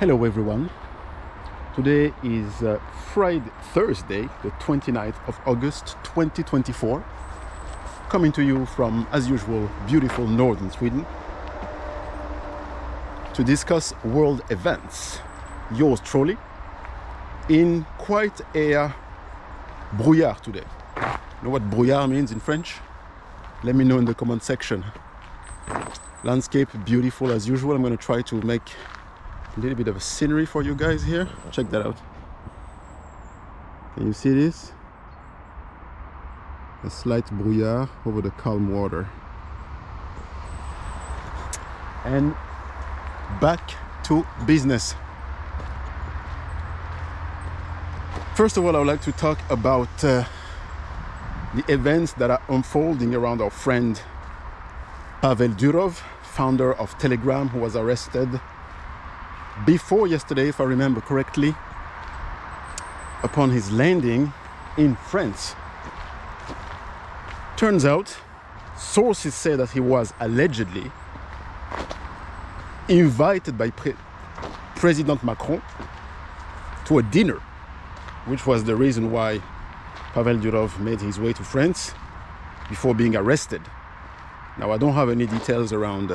Hello everyone. Today is Thursday, the 29th of August 2024. Coming to you from, as usual, beautiful northern Sweden to discuss world events. Yours truly in quite a brouillard today. You know what brouillard means in French? Let me know in the comment section. Landscape beautiful as usual. I'm going to try to make a little bit of a scenery for you guys here. Check that out. Can you see this? A slight brouillard over the calm water. And back to business. First of all, I would like to talk about the events that are unfolding around our friend Pavel Durov, founder of Telegram, who was arrested before yesterday, if I remember correctly, upon his landing in France. Turns out, sources say that he was allegedly invited by President Macron to a dinner, which was the reason why Pavel Durov made his way to France before being arrested. Now, I don't have any details around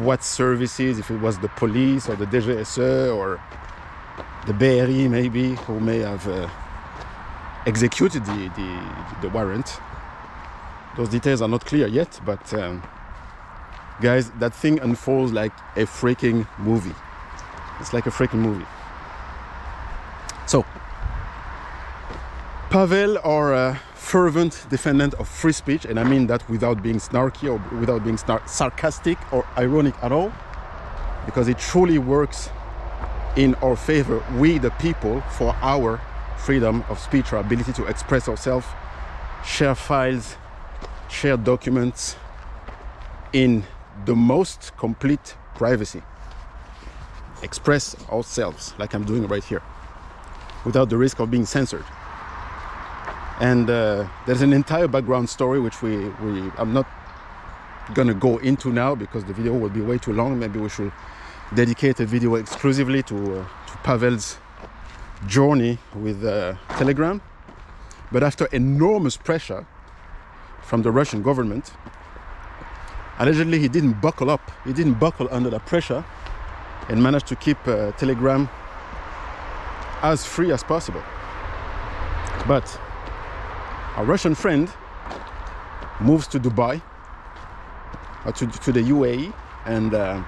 what services, if it was the police or the DGSE or the BRI maybe, who may have executed the warrant. Those details are not clear yet, but guys, that thing unfolds like a freaking movie. It's like a freaking movie. So, Pavel, our fervent defendant of free speech, and I mean that without being snarky or without being sarcastic or ironic at all, because it truly works in our favor, we the people, for our freedom of speech, our ability to express ourselves, share files, share documents in the most complete privacy, express ourselves like I'm doing right here, without the risk of being censored. And there's an entire background story which I'm not gonna go into now because the video will be way too long. Maybe we should dedicate a video exclusively to Pavel's journey with Telegram. But after enormous pressure from the Russian government, allegedly he didn't buckle up. He didn't buckle under the pressure and managed to keep Telegram as free as possible. But our Russian friend moves to Dubai, to the UAE, and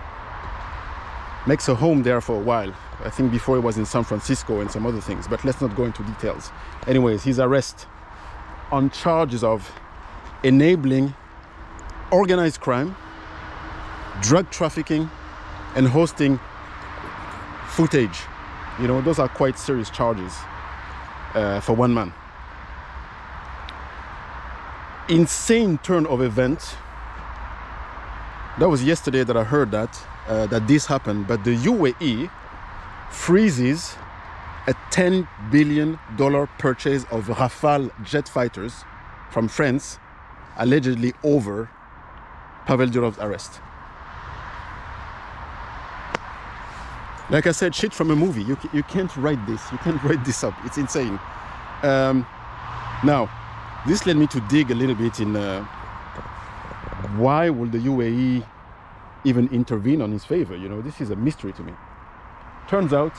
makes a home there for a while. I think before he was in San Francisco and some other things, but let's not go into details. Anyways, his arrest on charges of enabling organized crime, drug trafficking, and hosting footage. You know, those are quite serious charges for one man. Insane turn of events. That was yesterday that I heard that this happened, but the UAE freezes a $10 billion purchase of Rafale jet fighters from France, allegedly over Pavel Durov's arrest. Like I said, shit from a movie. You can't write this. You can't write this up. It's insane. Now, this led me to dig a little bit in why will the UAE even intervene on his favor? You know, this is a mystery to me. Turns out,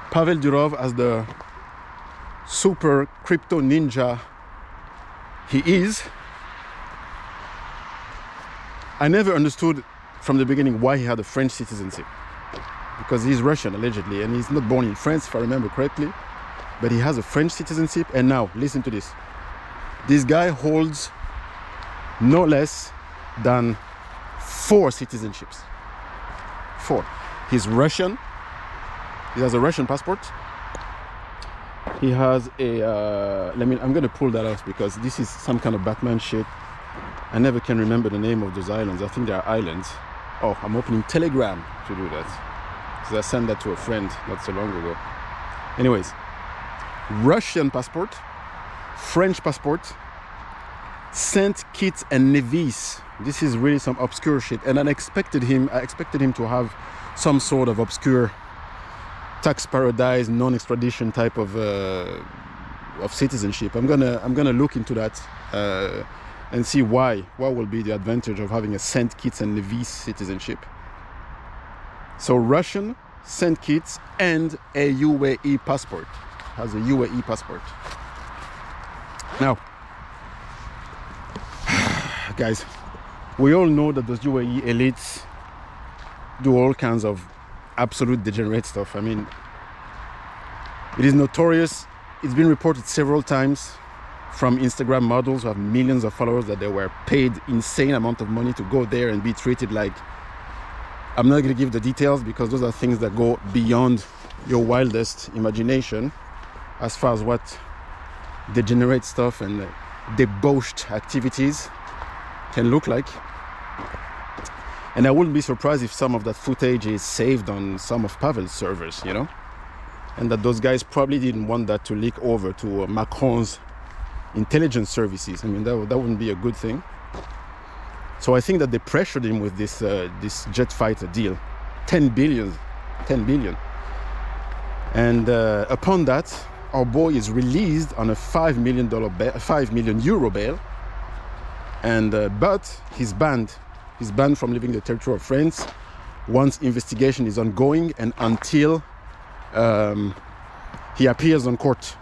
Pavel Durov, as the super crypto ninja he is, I never understood from the beginning why he had a French citizenship. Because he's Russian, allegedly, and he's not born in France, if I remember correctly. But he has a French citizenship, and now, listen to this. This guy holds no less than 4 citizenships. 4. He's Russian. He has a Russian passport. He has a, I'm gonna pull that out because this is some kind of Batman shit. I never can remember the name of those islands. I think they are islands. Oh, I'm opening Telegram to do that. Because I sent that to a friend not so long ago. Anyways. Russian passport, French passport, Saint Kitts and Nevis This is really some obscure shit, and I expected him to have some sort of obscure tax paradise, non-extradition type of citizenship. I'm gonna look into that and see what will be the advantage of having a Saint Kitts and Nevis citizenship. So Russian, Saint Kitts, and a UAE passport. Has a UAE passport. Now, guys, we all know that those UAE elites do all kinds of absolute degenerate stuff. I mean, it is notorious. It's been reported several times from Instagram models who have millions of followers that they were paid insane amount of money to go there and be treated like, I'm not going to give the details because those are things that go beyond your wildest imagination as far as what degenerate stuff and debauched activities can look like. And I wouldn't be surprised if some of that footage is saved on some of Pavel's servers, you know, and that those guys probably didn't want that to leak over to Macron's intelligence services. I mean, that wouldn't be a good thing. So I think that they pressured him with this jet fighter deal, 10 billion. And upon that, our boy is released on a €5 million euro bail, and but he's banned. He's banned from leaving the territory of France once investigation is ongoing and until he appears on court.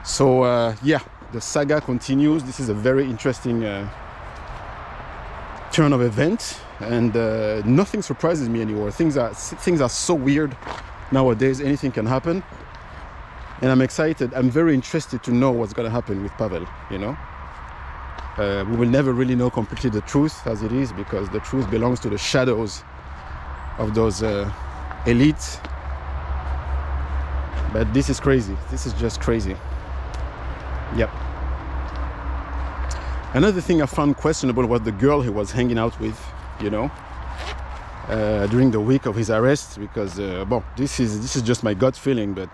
So yeah, the saga continues. This is a very interesting turn of event, and nothing surprises me anymore. Things are so weird nowadays. Anything can happen, and I'm excited. I'm very interested to know what's going to happen with Pavel, you know. We will never really know completely the truth as it is, because the truth belongs to the shadows of those elites. But this is crazy. This is just crazy. Yep. Another thing I found questionable was the girl he was hanging out with, you know, during the week of his arrest, because well, this is just my gut feeling, but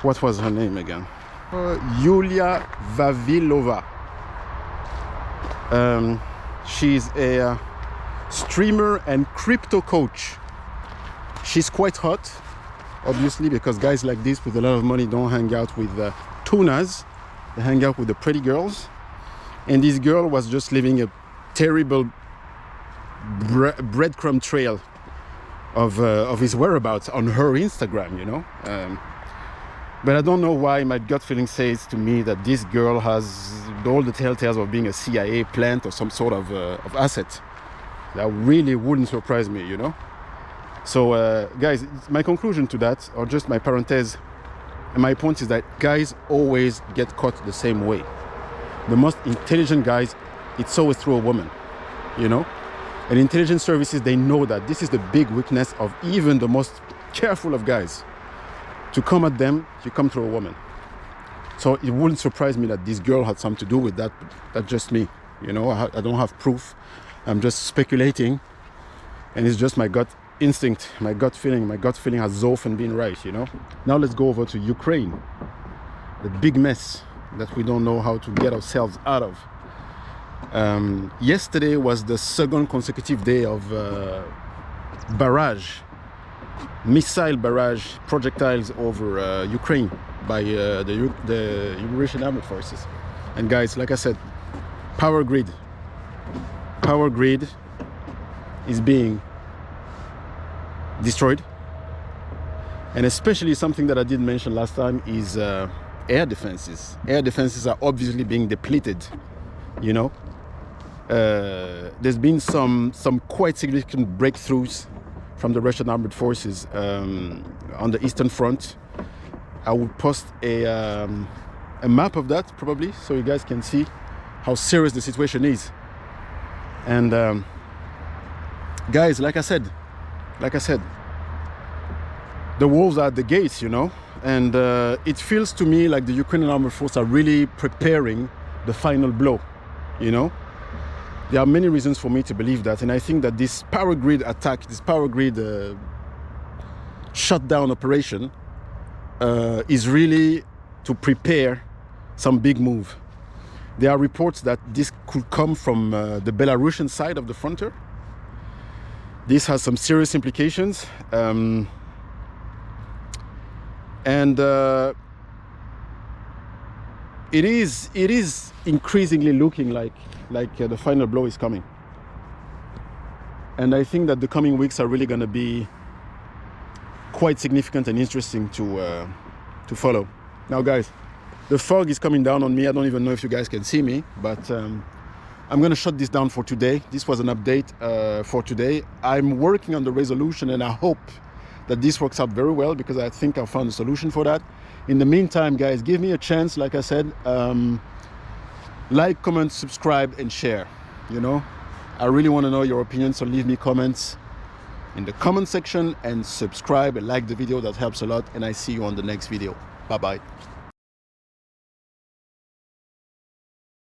what was her name again? Julia Vavilova. She's a streamer and crypto coach. She's quite hot, obviously, because guys like this with a lot of money don't hang out with tunas. They hang out with the pretty girls. And this girl was just leaving a terrible breadcrumb trail of his whereabouts on her Instagram, you know. But I don't know why my gut feeling says to me that this girl has all the telltales of being a CIA plant or some sort of asset. That really wouldn't surprise me, you know. So guys, my conclusion to that, or just my parenthesis, and my point is that guys always get caught the same way. The most intelligent guys, it's always through a woman, you know. And intelligence services, they know that this is the big weakness of even the most careful of guys. To come at them, you come through a woman. So it wouldn't surprise me that this girl had something to do with that. That's just me, you know. I don't have proof. I'm just speculating, and it's just my gut instinct, my gut feeling. My gut feeling has often been right, you know. Now let's go over to Ukraine, the big mess that we don't know how to get ourselves out of. Yesterday was the second consecutive day of missile barrage projectiles over Ukraine by the Russian armed forces. And guys, like I said, power grid is being destroyed, and especially something that I did mention last time is air defenses. Air defenses are obviously being depleted, you know. There's been some quite significant breakthroughs from the Russian armed forces on the Eastern Front. I will post a map of that probably, so you guys can see how serious the situation is. And guys, like I said, the wolves are at the gates, you know, and it feels to me like the Ukrainian armed forces are really preparing the final blow, you know. There are many reasons for me to believe that, and I think that this power grid attack, this power grid shutdown operation is really to prepare some big move. There are reports that this could come from the Belarusian side of the frontier. This has some serious implications, and it is increasingly looking like the final blow is coming. And I think that the coming weeks are really going to be quite significant and interesting to follow. Now, guys, the fog is coming down on me. I don't even know if you guys can see me, but I'm going to shut this down for today. This was an update for today. I'm working on the resolution, and I hope that this works out very well, because I think I found a solution for that. In the meantime, guys, give me a chance. Like I said, like, comment, subscribe, and share. You know, I really want to know your opinion, so leave me comments in the comment section and subscribe and like the video. That helps a lot, and I see you on the next video. Bye bye.